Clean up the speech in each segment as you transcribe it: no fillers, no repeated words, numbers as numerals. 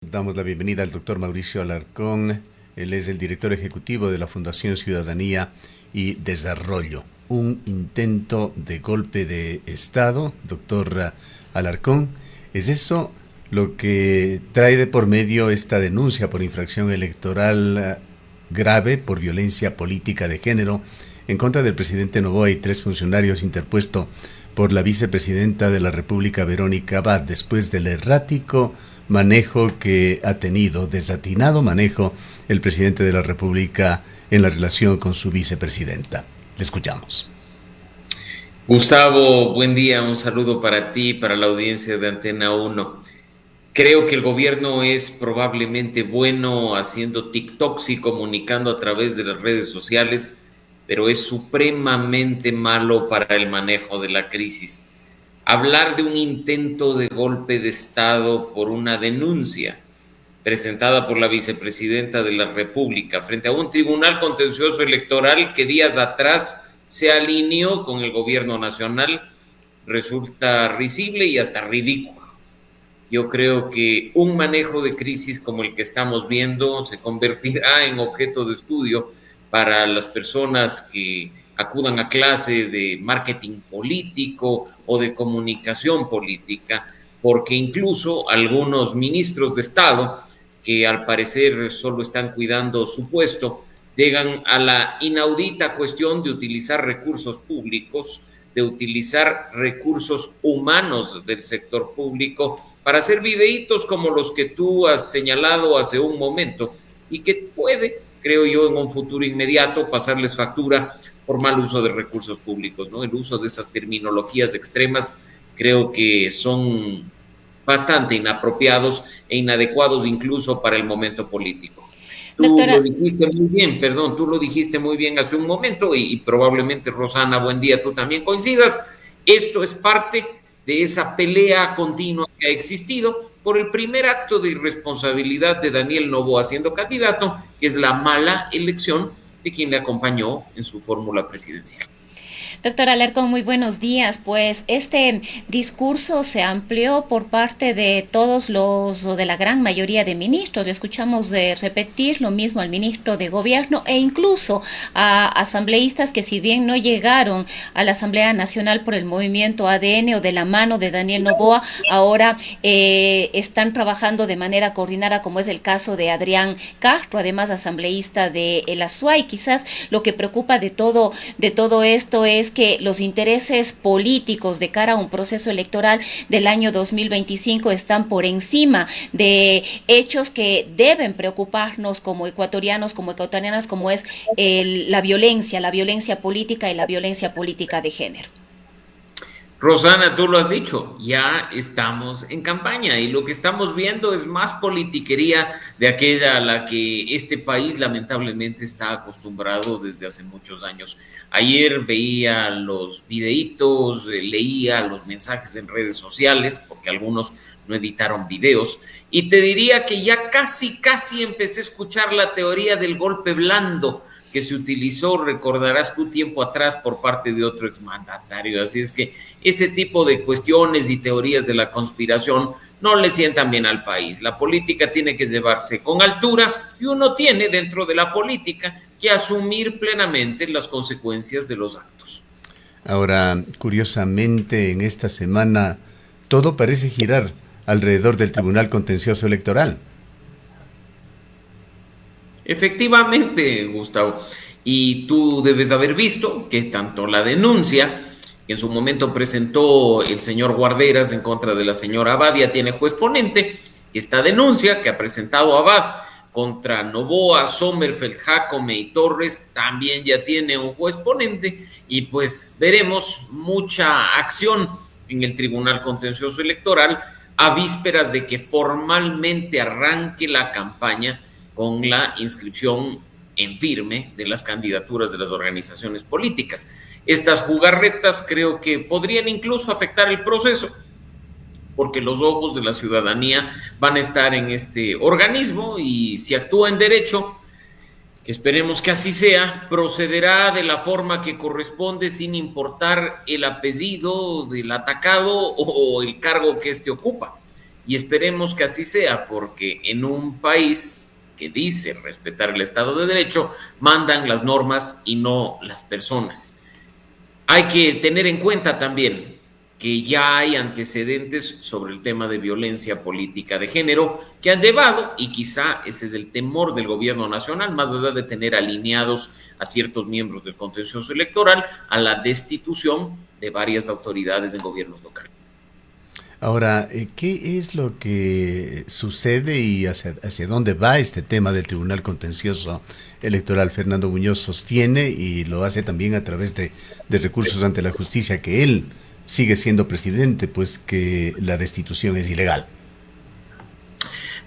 Damos la bienvenida al doctor Mauricio Alarcón. Él es el director ejecutivo de la Fundación Ciudadanía y Desarrollo. Un intento de golpe de Estado, doctor Alarcón. ¿Es eso lo que trae de por medio esta denuncia por infracción electoral grave por violencia política de género en contra del presidente Noboa y 3 funcionarios interpuesto por la vicepresidenta de la República, Verónica Abad, después del errático manejo que ha tenido, desatinado manejo, el presidente de la República en la relación con su vicepresidenta? Le escuchamos. Gustavo, buen día, un saludo para ti, para la audiencia de Antena 1. Creo que el gobierno es probablemente bueno haciendo TikToks y comunicando a través de las redes sociales, pero es supremamente malo para el manejo de la crisis. Hablar de un intento de golpe de Estado por una denuncia presentada por la vicepresidenta de la República frente a un tribunal contencioso electoral que días atrás se alineó con el gobierno nacional resulta risible y hasta ridículo. Yo creo que un manejo de crisis como el que estamos viendo se convertirá en objeto de estudio para las personas que acudan a clase de marketing político o de comunicación política, porque incluso algunos ministros de Estado, que al parecer solo están cuidando su puesto, llegan a la inaudita cuestión de utilizar recursos públicos, de utilizar recursos humanos del sector público para hacer videitos como los que tú has señalado hace un momento y que puede, creo yo, en un futuro inmediato pasarles factura por mal uso de recursos públicos, ¿no? El uso de esas terminologías extremas creo que son bastante inapropiados e inadecuados incluso para el momento político. Tú lo Doctora, dijiste muy bien, perdón, tú lo dijiste muy bien hace un momento y probablemente Rosana, buen día, tú también coincidas. Esto es parte de esa pelea continua que ha existido por el primer acto de irresponsabilidad de Daniel Noboa siendo candidato, que es la mala elección de quien le acompañó en su fórmula presidencial. doctora Alarcón, muy buenos días. Pues este discurso se amplió por parte de todos los, o de la gran mayoría de ministros. Escuchamos repetir lo mismo al ministro de Gobierno e incluso a asambleístas que, si bien no llegaron a la Asamblea Nacional por el movimiento ADN o de la mano de Daniel Noboa, ahora están trabajando de manera coordinada, como es el caso de Adrián Castro, además asambleísta de El Azuay. Quizás lo que preocupa de todo esto es que los intereses políticos de cara a un proceso electoral del año 2025 están por encima de hechos que deben preocuparnos como ecuatorianos, como ecuatorianas, como es la violencia política y la violencia política de género. Rosana, tú lo has dicho, ya estamos en campaña y lo que estamos viendo es más politiquería de aquella a la que este país lamentablemente está acostumbrado desde hace muchos años. Ayer veía los videitos, leía los mensajes en redes sociales, porque algunos no editaron videos, y te diría que ya casi empecé a escuchar la teoría del golpe blando que se utilizó, recordarás tú, tiempo atrás por parte de otro exmandatario. Así es que ese tipo de cuestiones y teorías de la conspiración no le sientan bien al país. La política tiene que llevarse con altura y uno tiene dentro de la política que asumir plenamente las consecuencias de los actos. Ahora, curiosamente, en esta semana todo parece girar alrededor del Tribunal Contencioso Electoral. Efectivamente, Gustavo, y tú debes de haber visto que tanto la denuncia que en su momento presentó el señor Guarderas en contra de la señora Abad ya tiene juez ponente, y esta denuncia que ha presentado Abad contra Noboa, Sommerfeld, Jacome y Torres también ya tiene un juez ponente, y pues veremos mucha acción en el Tribunal Contencioso Electoral a vísperas de que formalmente arranque la campaña con la inscripción en firme de las candidaturas de las organizaciones políticas. Estas jugarretas creo que podrían incluso afectar el proceso, porque los ojos de la ciudadanía van a estar en este organismo y si actúa en derecho, que esperemos que así sea, procederá de la forma que corresponde sin importar el apellido del atacado o el cargo que éste ocupa. y esperemos que así sea, porque en un país que dice respetar el Estado de Derecho, mandan las normas y no las personas. Hay que tener en cuenta también que ya hay antecedentes sobre el tema de violencia política de género que han llevado, y quizá ese es el temor del gobierno nacional, más allá de tener alineados a ciertos miembros del contencioso electoral, a la destitución de varias autoridades en gobiernos locales. Ahora, ¿qué es lo que sucede y hacia dónde va este tema del Tribunal Contencioso Electoral? Fernando Muñoz sostiene, y lo hace también a través de recursos ante la justicia, que él sigue siendo presidente, pues que la destitución es ilegal.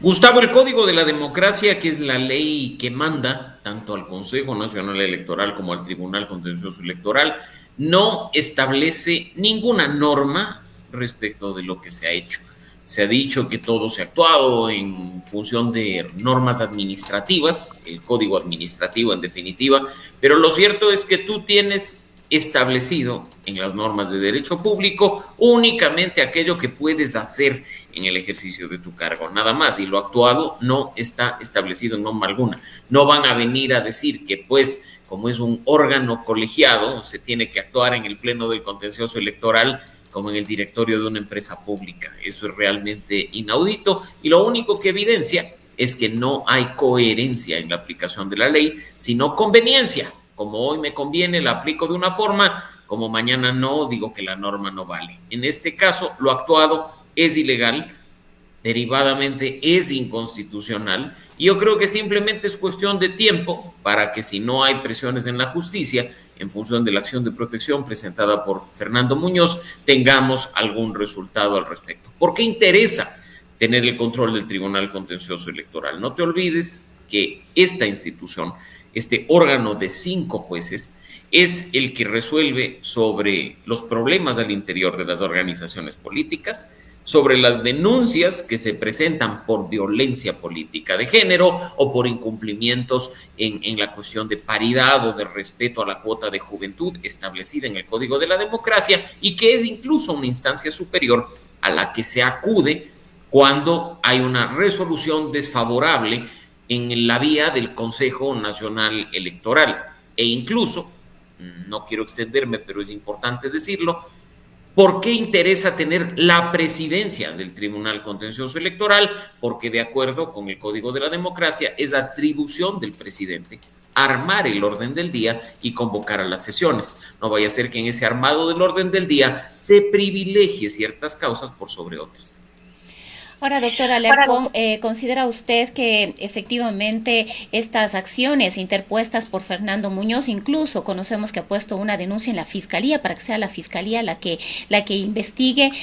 Gustavo, el Código de la Democracia, que es la ley que manda tanto al Consejo Nacional Electoral como al Tribunal Contencioso Electoral, no establece ninguna norma respecto de lo que se ha hecho. Se ha dicho que todo se ha actuado en función de normas administrativas, el código administrativo en definitiva, pero lo cierto es que tú tienes establecido en las normas de derecho público únicamente aquello que puedes hacer en el ejercicio de tu cargo, nada más, y lo actuado no está establecido en norma alguna. No van a venir a decir que, pues, como es un órgano colegiado, se tiene que actuar en el pleno del contencioso electoral como en el directorio de una empresa pública. Eso es realmente inaudito, y lo único que evidencia es que no hay coherencia en la aplicación de la ley, sino conveniencia. Como hoy me conviene, la aplico de una forma, como mañana no, digo que la norma no vale. En este caso, lo actuado es ilegal, derivadamente es inconstitucional, y yo creo que simplemente es cuestión de tiempo para que, si no hay presiones en la justicia, en función de la acción de protección presentada por Fernando Muñoz, tengamos algún resultado al respecto. ¿Por qué interesa tener el control del Tribunal Contencioso Electoral? No te olvides que esta institución, este órgano de 5 jueces, es el que resuelve sobre los problemas al interior de las organizaciones políticas, sobre las denuncias que se presentan por violencia política de género o por incumplimientos en la cuestión de paridad o de respeto a la cuota de juventud establecida en el Código de la Democracia, y que es incluso una instancia superior a la que se acude cuando hay una resolución desfavorable en la vía del Consejo Nacional Electoral. E incluso, no quiero extenderme, pero es importante decirlo, ¿por qué interesa tener la presidencia del Tribunal Contencioso Electoral? Porque, de acuerdo con el Código de la Democracia, es atribución del presidente armar el orden del día y convocar a las sesiones. No vaya a ser que en ese armado del orden del día se privilegie ciertas causas por sobre otras. Ahora, doctora Alarcón, ¿considera usted que efectivamente estas acciones interpuestas por Fernando Muñoz, incluso conocemos que ha puesto una denuncia en la Fiscalía para que sea la Fiscalía la que investigue,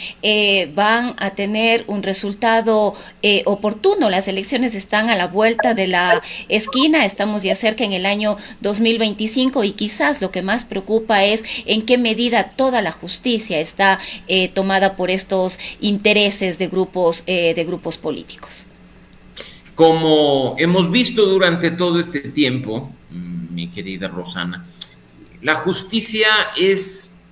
van a tener un resultado oportuno? Las elecciones están a la vuelta de la esquina, estamos ya cerca en el año 2025, y quizás lo que más preocupa es en qué medida toda la justicia está tomada por estos intereses de grupos políticos. Como hemos visto durante todo este tiempo, mi querida Rosana, la justicia es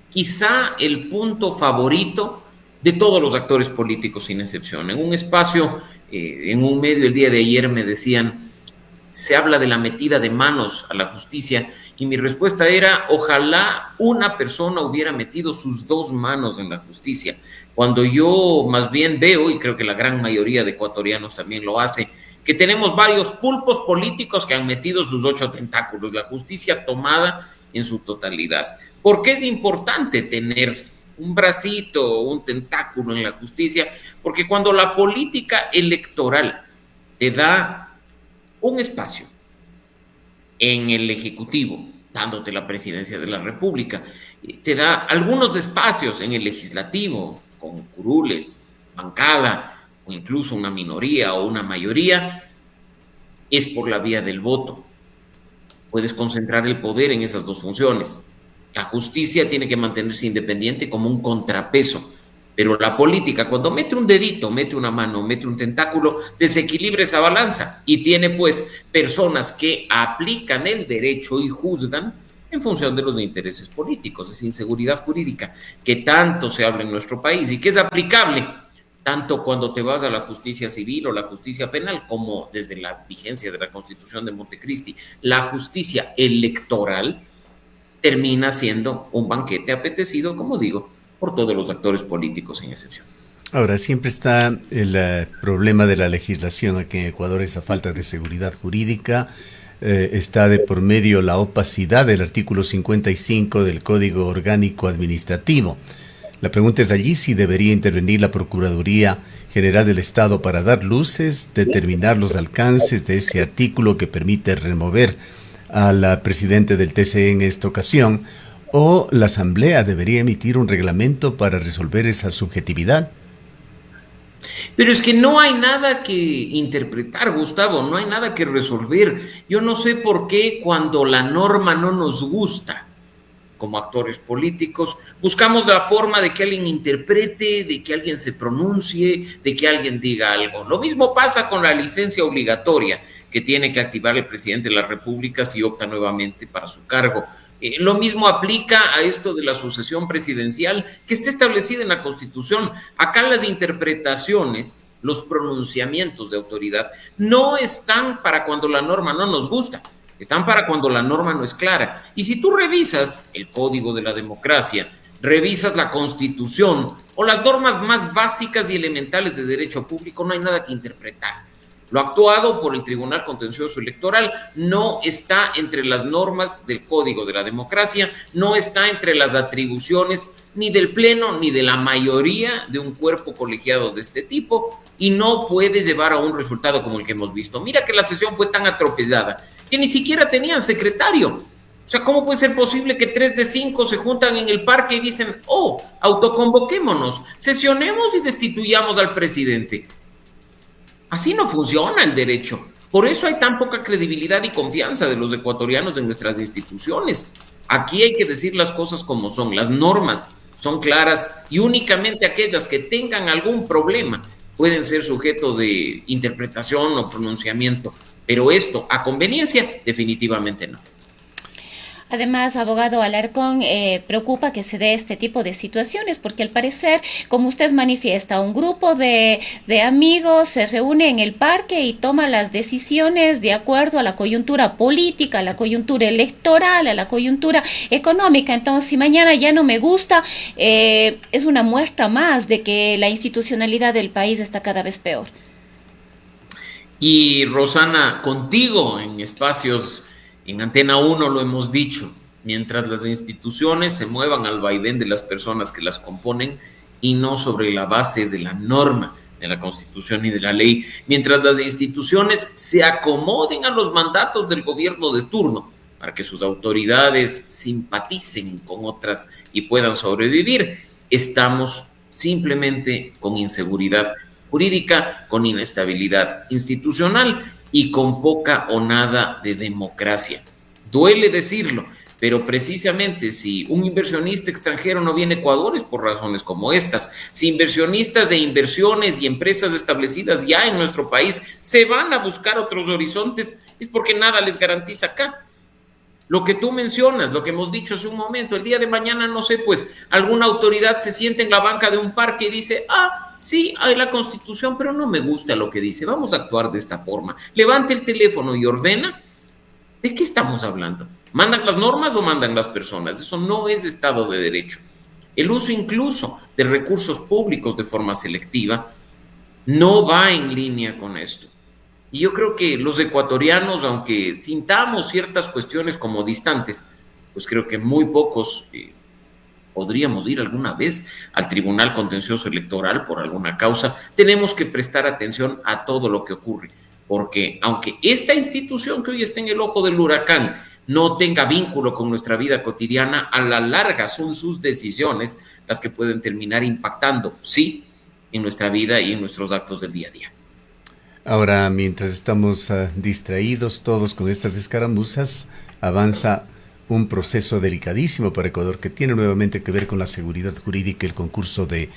quizá el punto favorito de todos los actores políticos sin excepción. En un espacio, en un medio el día de ayer me decían, se habla de la metida de manos a la justicia, y mi respuesta era, ojalá una persona hubiera metido sus 2 manos en la justicia, cuando yo más bien veo, y creo que la gran mayoría de ecuatorianos también lo hace, que tenemos varios pulpos políticos que han metido sus 8 tentáculos, la justicia tomada en su totalidad. ¿Por qué es importante tener un bracito, un tentáculo en la justicia? Porque cuando la política electoral te da un espacio en el Ejecutivo, dándote la presidencia de la República, te da algunos espacios en el Legislativo, con curules, bancada, o incluso una minoría o una mayoría, es por la vía del voto. Puedes concentrar el poder en esas 2 funciones. La justicia tiene que mantenerse independiente como un contrapeso, pero la política, cuando mete un dedito, mete una mano, mete un tentáculo, desequilibra esa balanza, y tiene pues personas que aplican el derecho y juzgan en función de los intereses políticos, esa inseguridad jurídica que tanto se habla en nuestro país y que es aplicable tanto cuando te vas a la justicia civil o la justicia penal, como desde la vigencia de la Constitución de Montecristi, la justicia electoral termina siendo un banquete apetecido, como digo, por todos los actores políticos sin excepción. Ahora, siempre está el problema de la legislación aquí en Ecuador, esa falta de seguridad jurídica. Está de por medio la opacidad del artículo 55 del Código Orgánico Administrativo. La pregunta es allí si debería intervenir la Procuraduría General del Estado para dar luces, determinar los alcances de ese artículo que permite remover al presidente del TCE en esta ocasión, o la Asamblea debería emitir un reglamento para resolver esa subjetividad. Pero es que no hay nada que interpretar, Gustavo, no hay nada que resolver. Yo no sé por qué cuando la norma no nos gusta, como actores políticos, buscamos la forma de que alguien interprete, de que alguien se pronuncie, de que alguien diga algo. Lo mismo pasa con la licencia obligatoria que tiene que activar el presidente de la República si opta nuevamente para su cargo. Lo mismo aplica a esto de la sucesión presidencial que está establecida en la Constitución. Acá las interpretaciones, los pronunciamientos de autoridad no están para cuando la norma no nos gusta, están para cuando la norma no es clara. Y si tú revisas el Código de la Democracia, revisas la Constitución o las normas más básicas y elementales de derecho público, no hay nada que interpretar. Lo actuado por el Tribunal Contencioso Electoral no está entre las normas del Código de la Democracia, no está entre las atribuciones ni del Pleno ni de la mayoría de un cuerpo colegiado de este tipo y no puede llevar a un resultado como el que hemos visto. Mira que la sesión fue tan atropellada que ni siquiera tenían secretario. O sea, ¿cómo puede ser posible que 3 de 5 se juntan en el parque y dicen, autoconvoquémonos, sesionemos y destituyamos al presidente? Así no funciona el derecho. Por eso hay tan poca credibilidad y confianza de los ecuatorianos en nuestras instituciones. Aquí hay que decir las cosas como son. Las normas son claras y únicamente aquellas que tengan algún problema pueden ser sujeto de interpretación o pronunciamiento. Pero esto, a conveniencia, definitivamente no. Además, abogado Alarcón, preocupa que se dé este tipo de situaciones porque al parecer, como usted manifiesta, un grupo de amigos se reúne en el parque y toma las decisiones de acuerdo a la coyuntura política, a la coyuntura electoral, a la coyuntura económica. Entonces, si mañana ya no me gusta, es una muestra más de que la institucionalidad del país está cada vez peor. Y Rosana, contigo en espacios... En Antena 1 lo hemos dicho, mientras las instituciones se muevan al vaivén de las personas que las componen y no sobre la base de la norma, de la Constitución y de la ley, mientras las instituciones se acomoden a los mandatos del gobierno de turno para que sus autoridades simpaticen con otras y puedan sobrevivir, estamos simplemente con inseguridad jurídica, con inestabilidad institucional y con poca o nada de democracia. Duele decirlo, pero precisamente si un inversionista extranjero no viene a Ecuador es por razones como estas. Si inversionistas de inversiones y empresas establecidas ya en nuestro país se van a buscar otros horizontes es porque nada les garantiza acá. Lo que tú mencionas, lo que hemos dicho hace un momento, el día de mañana, no sé, pues alguna autoridad se siente en la banca de un parque y dice, sí, hay la Constitución, pero no me gusta lo que dice, vamos a actuar de esta forma. Levante el teléfono y ordena. ¿De qué estamos hablando? ¿Mandan las normas o mandan las personas? Eso no es Estado de Derecho. El uso incluso de recursos públicos de forma selectiva no va en línea con esto. Y yo creo que los ecuatorianos, aunque sintamos ciertas cuestiones como distantes, pues creo que muy pocos podríamos ir alguna vez al Tribunal Contencioso Electoral por alguna causa. Tenemos que prestar atención a todo lo que ocurre, porque aunque esta institución que hoy está en el ojo del huracán no tenga vínculo con nuestra vida cotidiana, a la larga son sus decisiones las que pueden terminar impactando, sí, en nuestra vida y en nuestros actos del día a día. Ahora, mientras estamos distraídos todos con estas escaramuzas, avanza un proceso delicadísimo para Ecuador que tiene nuevamente que ver con la seguridad jurídica y el concurso de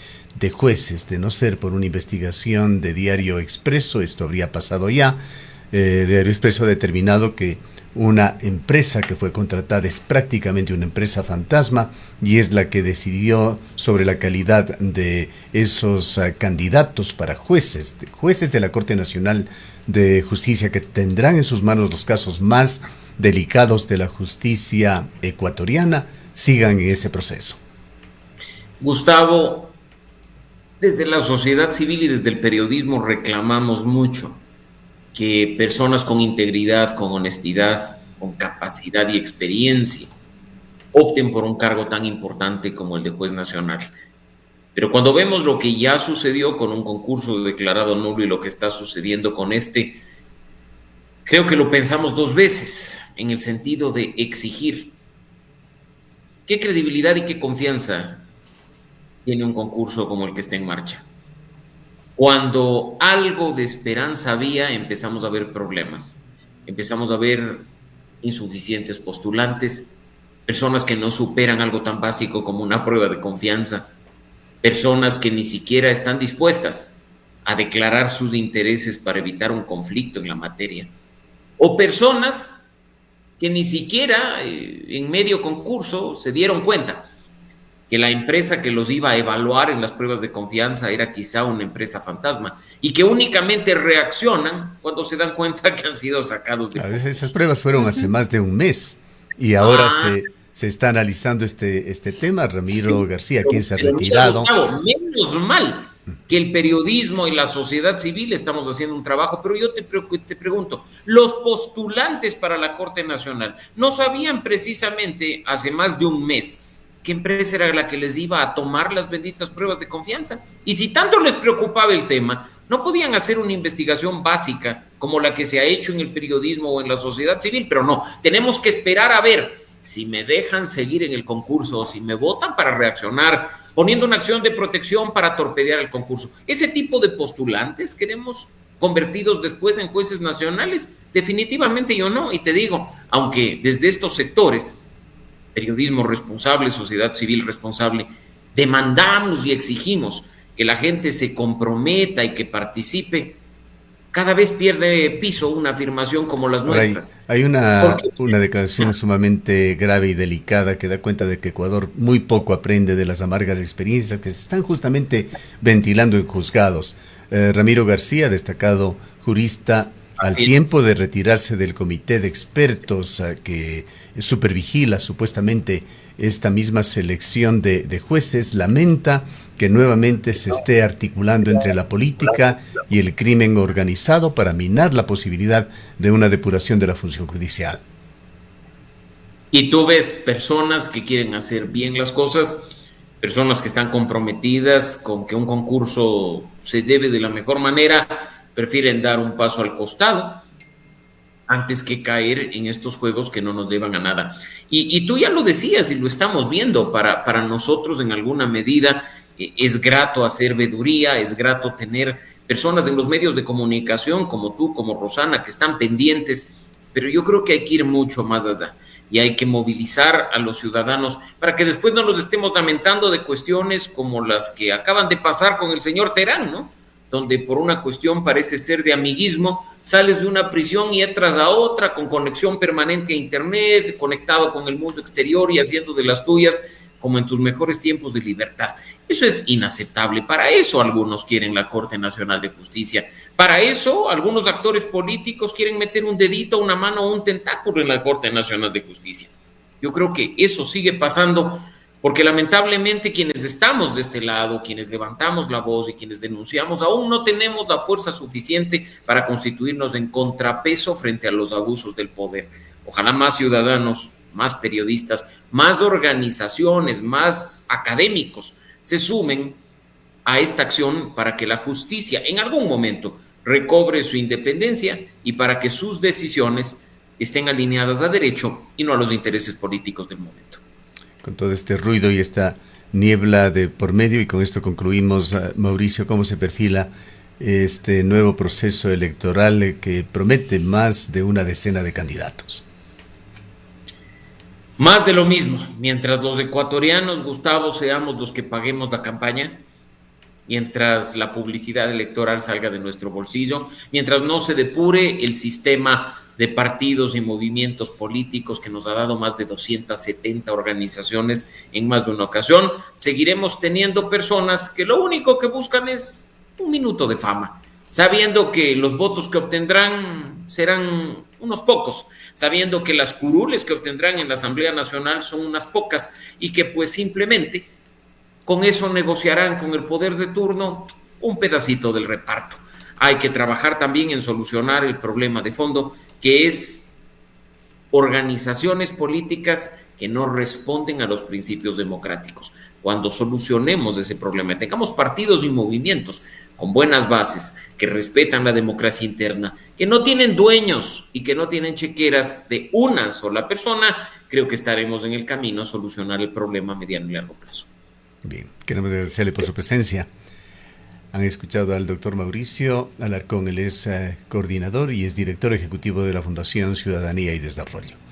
jueces. De no ser por una investigación de Diario Expreso, esto habría pasado ya. Diario Expreso ha determinado que una empresa que fue contratada es prácticamente una empresa fantasma y es la que decidió sobre la calidad de esos candidatos para jueces de la Corte Nacional de Justicia, que tendrán en sus manos los casos más delicados de la justicia ecuatoriana, sigan en ese proceso. Gustavo, desde la sociedad civil y desde el periodismo reclamamos mucho que personas con integridad, con honestidad, con capacidad y experiencia opten por un cargo tan importante como el de juez nacional. Pero cuando vemos lo que ya sucedió con un concurso declarado nulo y lo que está sucediendo con este, creo que lo pensamos dos veces en el sentido de exigir. ¿Qué credibilidad y qué confianza tiene un concurso como el que está en marcha? Cuando algo de esperanza había, empezamos a ver problemas. Empezamos a ver insuficientes postulantes, personas que no superan algo tan básico como una prueba de confianza, personas que ni siquiera están dispuestas a declarar sus intereses para evitar un conflicto en la materia, o personas que ni siquiera en medio concurso se dieron cuenta que la empresa que los iba a evaluar en las pruebas de confianza era quizá una empresa fantasma y que únicamente reaccionan cuando se dan cuenta que han sido sacados de... A veces esas pruebas fueron hace más de un mes y ahora se está analizando este tema. Ramiro García, quien se ha retirado. Gustavo, menos mal que el periodismo y la sociedad civil estamos haciendo un trabajo, pero yo te pregunto, los postulantes para la Corte Nacional no sabían precisamente hace más de un mes qué empresa era la que les iba a tomar las benditas pruebas de confianza. Y si tanto les preocupaba el tema, no podían hacer una investigación básica como la que se ha hecho en el periodismo o en la sociedad civil, pero no, tenemos que esperar a ver si me dejan seguir en el concurso o si me votan para reaccionar, poniendo una acción de protección para torpedear el concurso. Ese tipo de postulantes queremos convertidos después en jueces nacionales. Definitivamente yo no, y te digo, aunque desde estos sectores, periodismo responsable, sociedad civil responsable, demandamos y exigimos que la gente se comprometa y que participe, cada vez pierde piso una afirmación como las nuestras. Hay una declaración sumamente grave y delicada que da cuenta de que Ecuador muy poco aprende de las amargas experiencias que se están justamente ventilando en juzgados. Ramiro García, destacado jurista, al tiempo de retirarse del comité de expertos que supervigila supuestamente esta misma selección de jueces, lamenta que nuevamente se esté articulando entre la política y el crimen organizado para minar la posibilidad de una depuración de la función judicial. Y tú ves personas que quieren hacer bien las cosas, personas que están comprometidas con que un concurso se debe de la mejor manera, prefieren dar un paso al costado antes que caer en estos juegos que no nos llevan a nada. Y tú ya lo decías y lo estamos viendo, para nosotros en alguna medida es grato hacer veeduría, es grato tener personas en los medios de comunicación como tú, como Rosana, que están pendientes, pero yo creo que hay que ir mucho más allá y hay que movilizar a los ciudadanos para que después no nos estemos lamentando de cuestiones como las que acaban de pasar con el señor Terán, ¿no? Donde por una cuestión parece ser de amiguismo, sales de una prisión y entras a otra con conexión permanente a internet, conectado con el mundo exterior y haciendo de las tuyas como en tus mejores tiempos de libertad. Eso es inaceptable. Para eso algunos quieren la Corte Nacional de Justicia. Para eso algunos actores políticos quieren meter un dedito, una mano o un tentáculo en la Corte Nacional de Justicia. Yo creo que eso sigue pasando porque lamentablemente quienes estamos de este lado, quienes levantamos la voz y quienes denunciamos, aún no tenemos la fuerza suficiente para constituirnos en contrapeso frente a los abusos del poder. Ojalá más ciudadanos, más periodistas, más organizaciones, más académicos se sumen a esta acción para que la justicia en algún momento recobre su independencia y para que sus decisiones estén alineadas a derecho y no a los intereses políticos del momento. Con todo este ruido y esta niebla de por medio, y con esto concluimos, Mauricio, ¿cómo se perfila este nuevo proceso electoral que promete más de una decena de candidatos? Más de lo mismo. Mientras los ecuatorianos, Gustavo, seamos los que paguemos la campaña, mientras la publicidad electoral salga de nuestro bolsillo, mientras no se depure el sistema de partidos y movimientos políticos que nos ha dado más de 270 organizaciones en más de una ocasión, seguiremos teniendo personas que lo único que buscan es un minuto de fama, sabiendo que los votos que obtendrán serán unos pocos, sabiendo que las curules que obtendrán en la Asamblea Nacional son unas pocas y que pues simplemente con eso negociarán con el poder de turno un pedacito del reparto. Hay que trabajar también en solucionar el problema de fondo, que es organizaciones políticas que no responden a los principios democráticos. Cuando solucionemos ese problema, tengamos partidos y movimientos con buenas bases, que respetan la democracia interna, que no tienen dueños y que no tienen chequeras de una sola persona, creo que estaremos en el camino a solucionar el problema a mediano y largo plazo. Bien, queremos agradecerle por su presencia. Han escuchado al doctor Mauricio Alarcón, él es coordinador y es director ejecutivo de la Fundación Ciudadanía y Desarrollo.